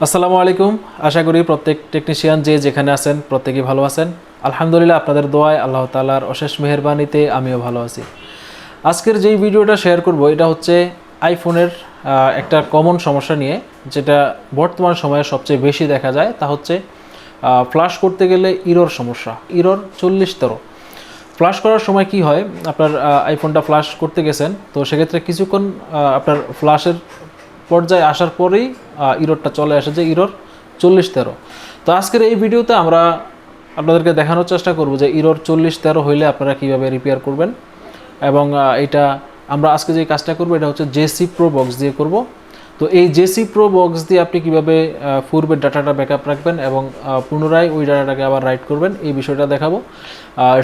আসসালামু আলাইকুম। আশা করি প্রত্যেক টেকনিশিয়ান যে যেখানে আছেন প্রত্যেকেই ভালো আছেন। আলহামদুলিল্লাহ, আপনাদের দোয়ায় আল্লাহ তাআলার অশেষ মেহেরবানিতে আমিও ভালো আছি। আজকের যেই ভিডিওটা শেয়ার করব এটা হচ্ছে আইফোনের একটা কমন সমস্যা নিয়ে, যেটা বর্তমান সময়ে সবচেয়ে বেশি দেখা যায়। তা হচ্ছে ফ্লাশ করতে গেলে ইরর সমস্যা, ইরর 40 ফ্লাশ করার সময় কি হয়, আপনার আইফোনটা ফ্লাশ করতে গেছেন, তো সেক্ষেত্রে কিছুক্ষণ আপনার ফ্লাশের পর্যায়ে আসার পরেই ইররটা চলে আসে যে ইরর 4013। তো আজকের এই ভিডিওতে আমরা আপনাদেরকে দেখানোর চেষ্টা করব যে ইরর 4013 হইলে আপনারা কীভাবে রিপেয়ার করবেন। এবং এটা আমরা আজকে যে কাজটা করব এটা হচ্ছে জেসি প্রো বক্স দিয়ে করব। তো এই জেসি প্রো বক্স দিয়ে আপনি কীভাবে পূর্বের ডাটাটা ব্যাকআপ রাখবেন এবং পুনরায় ওই ডাটাটাকে আবার রাইট করবেন, এই বিষয়টা দেখাবো।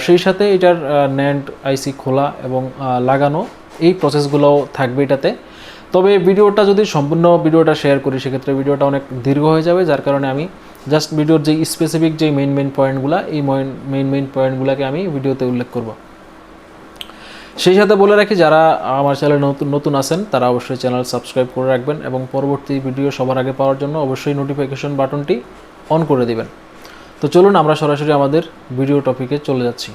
সেই সাথে এটার ন্যান্ড আইসি খোলা এবং লাগানো, এই প্রসেসগুলোও থাকবে এটাতে। তবে ভিডিওটা যদি সম্পূর্ণ ভিডিওটা শেয়ার করি সেক্ষেত্রে ভিডিওটা অনেক দীর্ঘ হয়ে যাবে, যার কারণে আমি জাস্ট ভিডিওর যে স্পেসিফিক যে মেইন পয়েন্টগুলো, এই মেইন পয়েন্টগুলোকে আমি ভিডিওতে উল্লেখ করব। সেই সাথে বলে রাখি, যারা আমার চ্যানেলে নতুন আছেন তারা অবশ্যই চ্যানেল সাবস্ক্রাইব করে রাখবেন এবং পরবর্তী ভিডিও সবার আগে পাওয়ার জন্য অবশ্যই নোটিফিকেশন বাটনটি অন করে দিবেন। তো চলুন আমরা সরাসরি আমাদের ভিডিও টপিকে চলে যাচ্ছি।